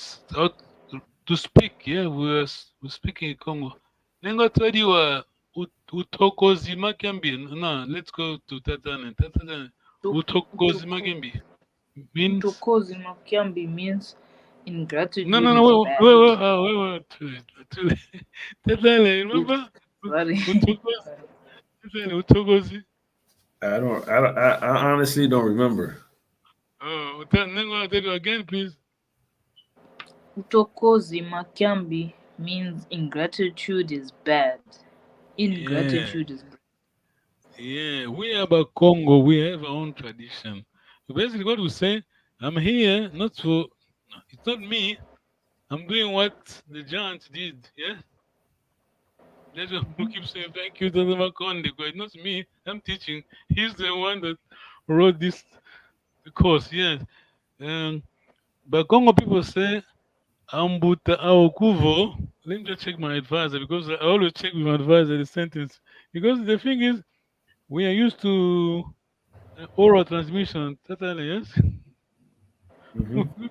speak. Yeah, we're speaking in Congo. Nengo told you utokozi makembi. No, let's go to Tatane. Tatane. Utokozi makembi means Utokozi makiambi means ingratitude no, is bad. wait. Tatane, remember? Sorry. Utokozi. I honestly don't remember. Oh, Nengo, tell you again, please. Utokozi makiambi means ingratitude is bad. Ingratitude is bad. Yeah, we about Congo, we have our own tradition. So basically, what we say, I'm here not for, it's not me. I'm doing what the giant did. Yeah, that's why we keep saying thank you to the Makonde, because it's not me. I'm teaching. He's the one that wrote this course. Yes, but Congo people say Ambuta Aokuvo. Let me just check my advisor because I always check with my advisor the sentence because the thing is we are used to oral transmission, totally, yes. Mm-hmm.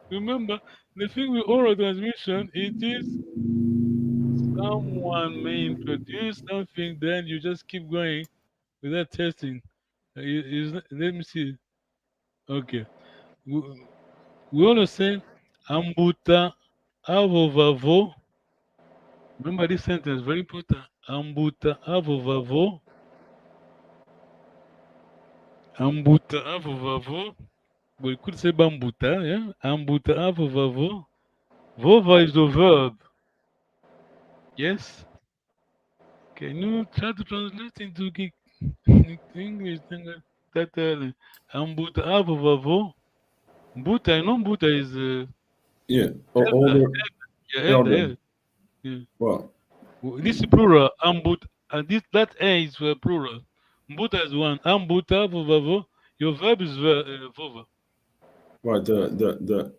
Remember, the thing with oral transmission, it is someone may introduce something, then you just keep going without testing. Let me see. Okay. We, we always say, Ambuta avovavo. Remember this sentence, very important. Ambuta avovavo. Ambuta avovavo. We could say bambuta, yeah? Ambuta avovavo. Vova is the verb. Yes? Can you try to translate into English? That Ambuta avovavo. Buta, I know Buta is Yeah. elder. Older, Yeah, elder. Yeah. Well, This is plural. Ambut, and that A is plural. Mbuta is one. Ambuta avovavo. Your verb is vova. what the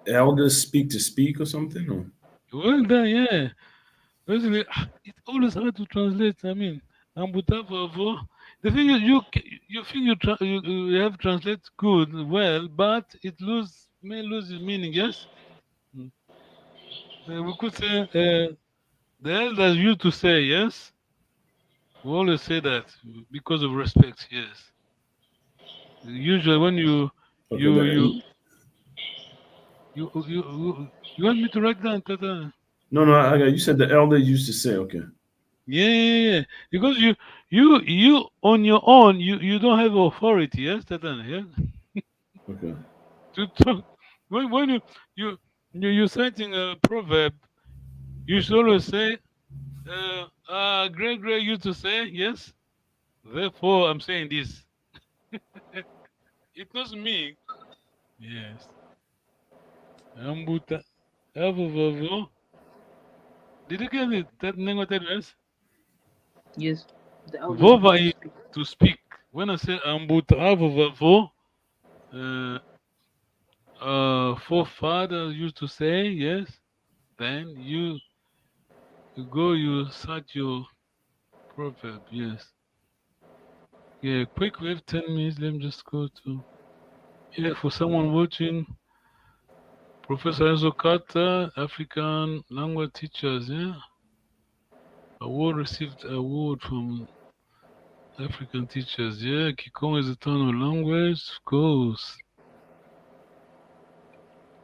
elders speak to speak or something? Or? Well done, yeah. Basically, it's always hard to translate. I mean, Ambutavavo. The thing is, you think you have translate good, well, but it may lose its meaning. Yes, we could say the elders used to say yes. We always say that because of respect. Yes. Usually, when you Okay, you you you you, you want me to write down, Tata? no, I got you said the elder used to say, okay. Yeah. Because you on your own, you don't have authority, yes, Tatan, yeah. Okay. To talk when you're citing a proverb, you should always say, Greg used to say, yes. Therefore, I'm saying this. It's not me. Yes. Ambuta. Avovovo. Did you get it? That name what that was? Yes. The elders Vova used is to speak. to speak. When I say ambuta avovovo, forefathers used to say, yes. Then you you start your proverb, yes. Yeah, quick, we have 10 minutes. Let me just go to. Yeah, for someone watching, Professor Enzo Carter, African language teachers, yeah. Award received award from African teachers, yeah. Kikongo is a tonal language, of course.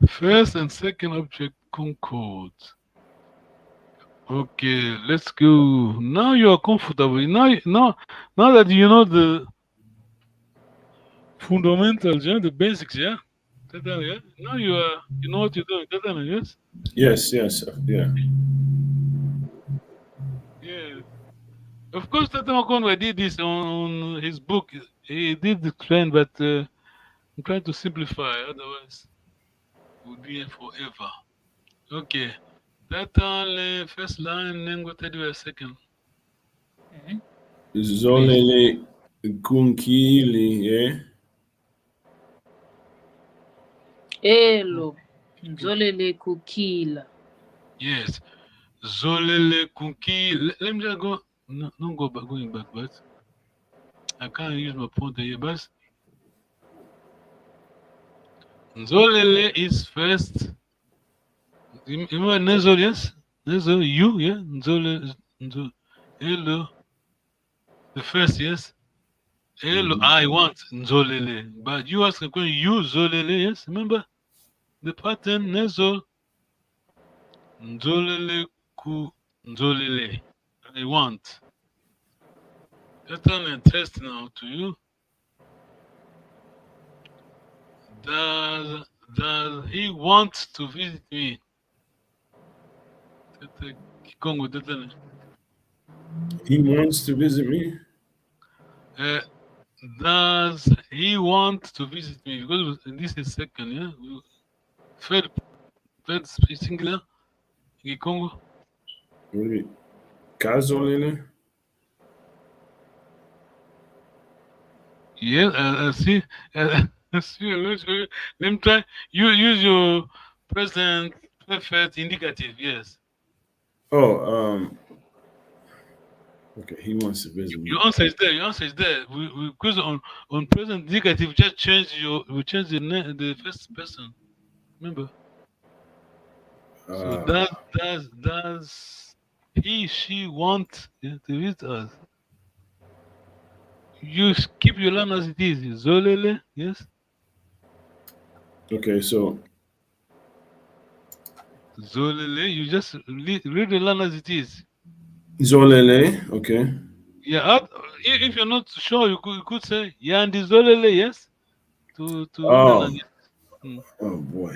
First and second object concord. Okay, let's go. Now you are comfortable. Now that you know the fundamentals, yeah, the basics, yeah. Yeah. Now you know what you're doing. Yes. Yes, yeah. Yeah. Of course, Tata Conway did this on his book. He did explain, but I'm trying to simplify. Otherwise, we'll be here forever. Okay. Tata first line, then go to a second. Zolele Kunkili, yeah. Elo. Nzolele kukila. Yes. Zolele Kunki. Let me just go. No, don't go back, going back, but I can't use my pointer here. But Zolele is first. Remember Nezo, yes? Nezo, you, yeah? Nzole, hello. The first, yes? Hello, I want Nzolele. But you ask a question, you Zolele, yes? Remember? The pattern, Nezo. Nzolele ku Nzolele. I want. Pattern and test now to you. Does he want to visit me? He wants to visit me. Does he want to visit me? Because this is second, yeah. Third singular. Congo. Really? Kazolele? Yes, I see. Let me try. You use your present perfect indicative. Yes. Oh, okay. He wants to visit me. Your answer is there. We because on present indicative, just change we change the first person. Remember. So does she want to visit us? You keep your line as it is. Zolele, yes. Okay, so Zolele, you just read the line as it is. Zolele, okay. Yeah, if you're not sure, you could say Yandi Zolele, yes. To Oh boy.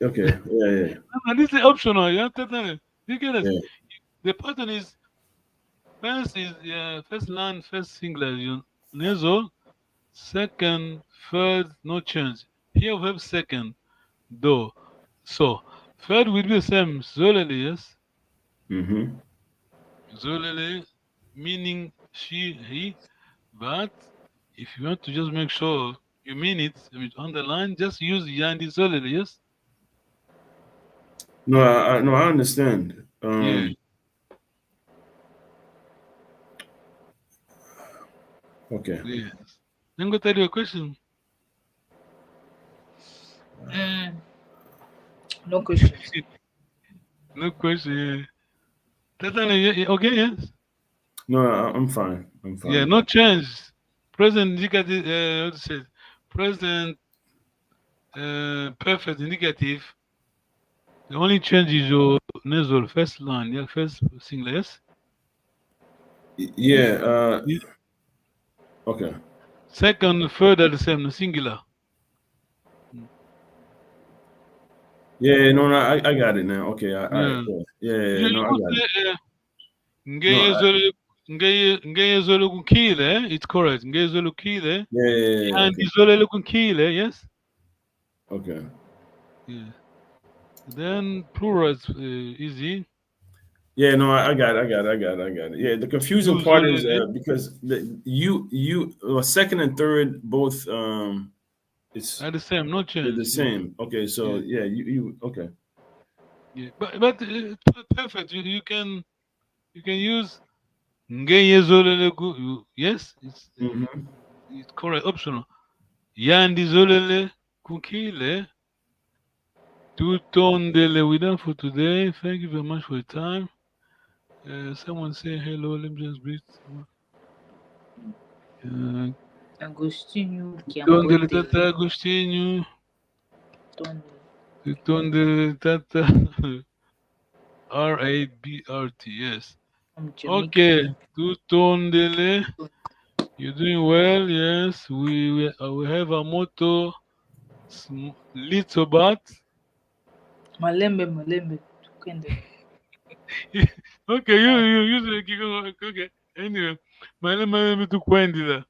Okay, yeah. And this is optional. You get it? Yeah. The pattern is first line, first singular, nasal, second, third, no change. Here we have second, though. So third will be the same, Zolele, yes. Zolele, meaning she, he, but if you want to just make sure you mean it, underline, just use Yandi Zolele, yes. No, I understand. Yeah. Okay. Yes. Then go tell you a question. No question. No question. Okay, yes. No, I'm fine. Yeah, no change. Present indicative. What to say? Present perfect indicative. The only change is your nasal first line. Yeah, first singular. Yes. Yeah. Okay. Second, third are the same. Singular. Yeah, no, I got it now. Okay, Yeah. No, I got it. It's correct. Yeah. And Okay. yes. Okay. Yeah. Then plural is easy. Yeah, no, I got it. Yeah, the confusing part is because the second and third both it's are the same, no change. They're the same. Okay, so yeah, you okay. Yeah, but perfect. You can use yes, it's correct, optional. Yandi Zolele, Kukile. Tutondele, we're done for today. Thank you very much for your time. Someone say hello. Let me just greet someone. Agostinho Tutondele Kiambote. Tata Agostinho. Tondele. Tutondele Tata. RABRT, yes. From Jamaica. Okay. Tutondele. You're doing well, yes. We have a motto, little but. Malembe. Tukende. Okay, you usually okay. Anyway, malembe tu kwendila.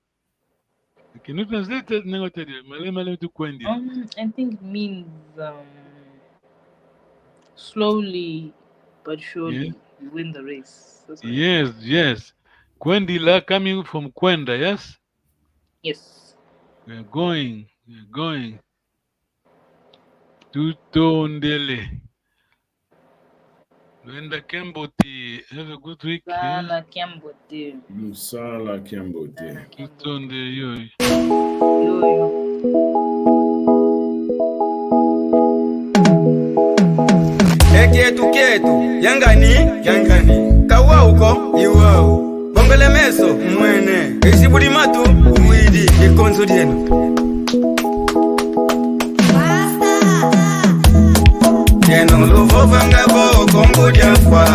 Okay, no translate negative. Malembe tu kwendila. I think it means slowly but surely you win the race. That's what Yes. Kwendila coming from kwenda, yes? Yes. We're going. Tutondele. Luenda Kemboti. Have a good week. Sala Kiambote. Sala Kiambote. Tutondele yoy. Kietu yangani kawa uko iwao bongole meso mwene isibuli matu umwidi ikonzo dienu Yeno luvo ngabo kongo diafwa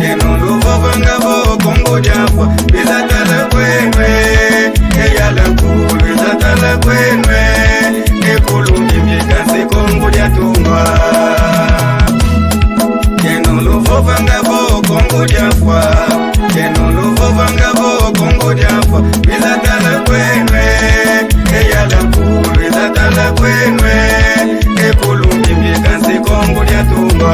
Yeno luvo ngabo kongo diafwa bizatala kwenwe eyala ku bizatala kwenwe ekulungi mikase kongo diatungwa Vangabo Congo Diafwa, Kenolo Vangabo Congo Diafwa, Bizatala Kwenwe, Eyala Kulu, Bizatala Kwenwe, Ekulungi Mikansi Congo Diatumba.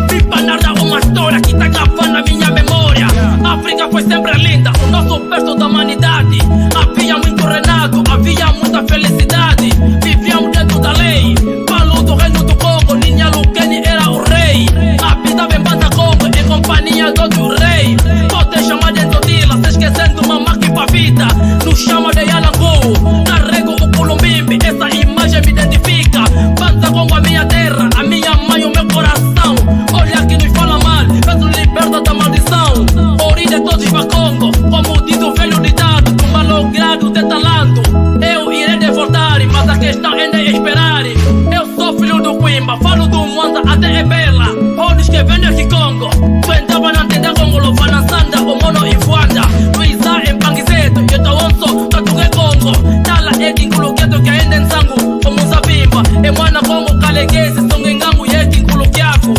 Pipanarda uma história que tá gravando na minha memória. África foi sempre linda, o nosso berço da humanidade. Havia muito renado, havia muita felicidade. Vivíamos dentro da lei, Paulo do reino do Congo, Ninha Lukeni era o rei. Habitava em Banda Congo, em companhia do outro rei. Pode chamar de Todila, se esquecendo uma máquina pra vida. Nos chama de Yalangu, carrego o Culumbimbi, essa imagem me identifica. Banda Congo, a minha terra, a minha mãe, o meu coração. Olha que nos fala mal, peço liberta da maldição. Origem de todos para Congo, como diz o velho ditado, com malogrado de talento. Eu irei de voltar, mas a questão ainda é esperar. Eu sou filho do Quimba, falo do Mwanza até Ebela. Olhos que vêm desse Congo, tu entrava na tenda Congo, Lovana Sanda, o Mono e Fuanda. Luísa em Panguizeto, eu tô onso, Tatugue Congo. Tala eki nkuluketo que ainda em sangu, o Muzabimba. E mwana Congo Kaleguese, Songengangu e eki nkulukiaku.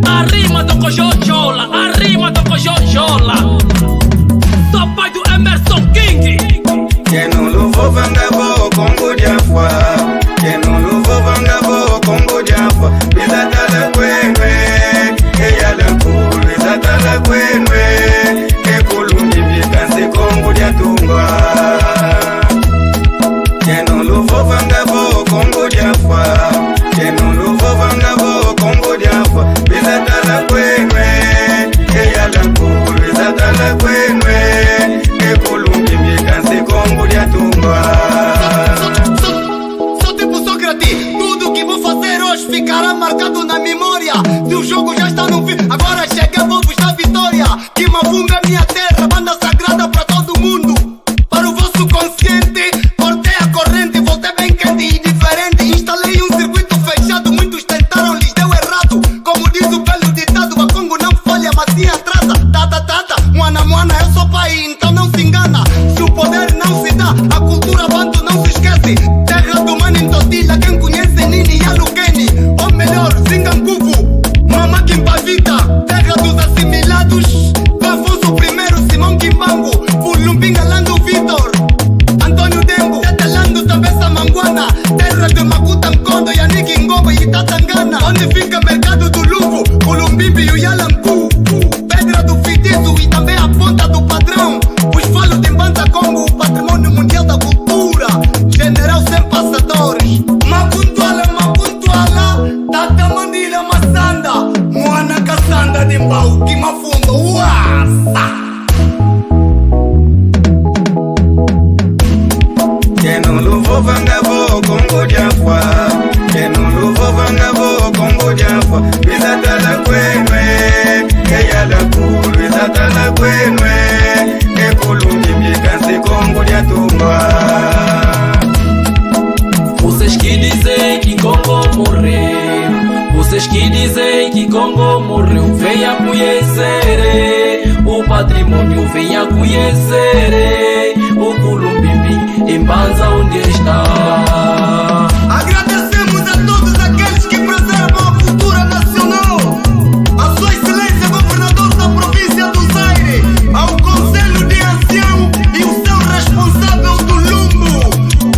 Arrima do Cojojola, arrima do Cojojola. Sou pai do Emerson King. Kenolo Vangabo Congo Diafwa, Kenolo Vangabo Congo Diafwa, Bizatala Kwenwe, Eyala Kulu, Bizatala Kwenwe, Ekulungi Mikansi Congo Diatungwa. Kenolo Vangabo Congo Diafwa, Kenolo Vangabo Congo Diafwa, Bizatala Kwenwe, Eyala Kulu, Bizatala Kwenwe, Ekulungi Mikansi Congo Diatungwa. Sou tipo Sócrates, tudo que vou fazer hoje ficará marcado na memória. Se o jogo já está no fim, agora chega, vou vos dar vitória. Que Mavunga é minha terra, banda sagrada para todo mundo. Para o vosso consciente, cortei a corrente, voltei bem quente e diferente. Instalei um circuito fechado, muitos tentaram, lhes deu errado. Como diz o velho ditado, a Congo não falha, mas sim atrasa. Tata, mwana, eu sou pai, então não se engana. Se o poder não se dá, a cultura banto não se esquece. Terra do mano em Totila, quem conhece Nini e Alukeni. Ou melhor, Zinganguvu, Mama Kimpavita. Terra dos assimilados, Afonso I, Simão Kimbangu, Fulumbinga Lando Vitor, Antônio Dembo, Tetelando Tabessa Manguana. Terra de Makuta Mkondo, Yannick Ngoma e Tatangana. Onde fica mercado do Luvo, Culumbimbi e o Yalangu. Pedra do Fitizo e também a ponta do padrão. Os falos de Mbanda Congo, o patrimônio mundial da cultura. General sem passadores. Makuntuala, Tata Mandila Masanda. Mwana Kassanda de Mbau, Kimafundo, Uasa. Kenolo Vangabo Congo Vocês que dizem que Congo morreu, venha conhecer. O patrimônio venha conhecer. O Culumbimbi em Banza onde está. Agradecemos a todos aqueles que preservam a cultura nacional. A sua excelência governador da província do Zaire, ao conselho de ancião e o seu responsável do Lumbo,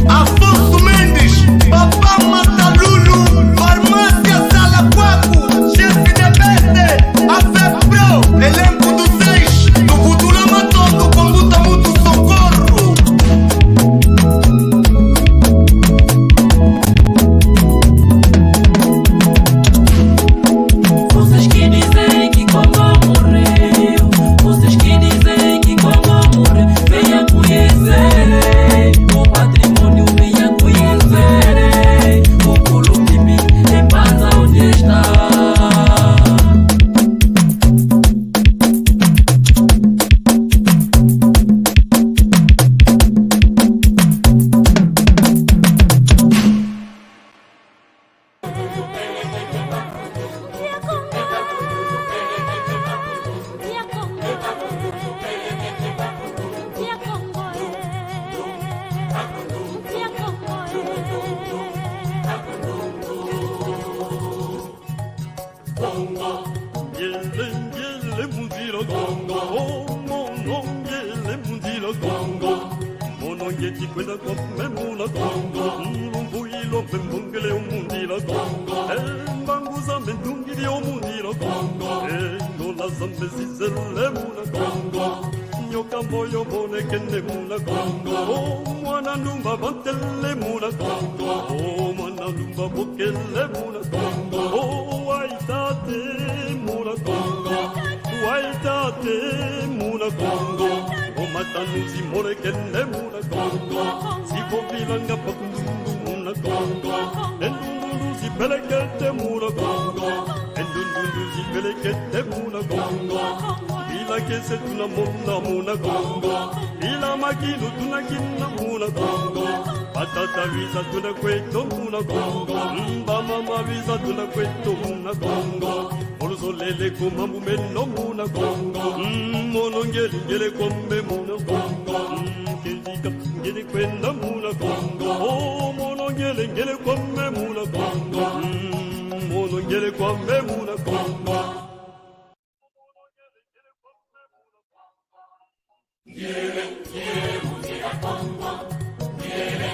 Afonso Mendes, Papá Matalulu, Farmácia Salaquaco, chefe de beste, a FEPRO, elenco do 6, do Butulama todo, com luta muito socorro. Vocês que dizem que Congo morreu, vocês que dizem que Congo morreu, venha conhecer. O patrimônio venha conhecer. O Culumbimbi em Banza onde está. Batata visa tuna kweto muna Congo, mama visa tuna kweto muna Congo. Olusolele kumambu meno muna Congo, mono ngele kombe muna Congo. Kendika ngele kwenda muna Congo, oh mono ngele kombe muna Congo. Mono ngele kombe muna Congo. Quiere música Congo.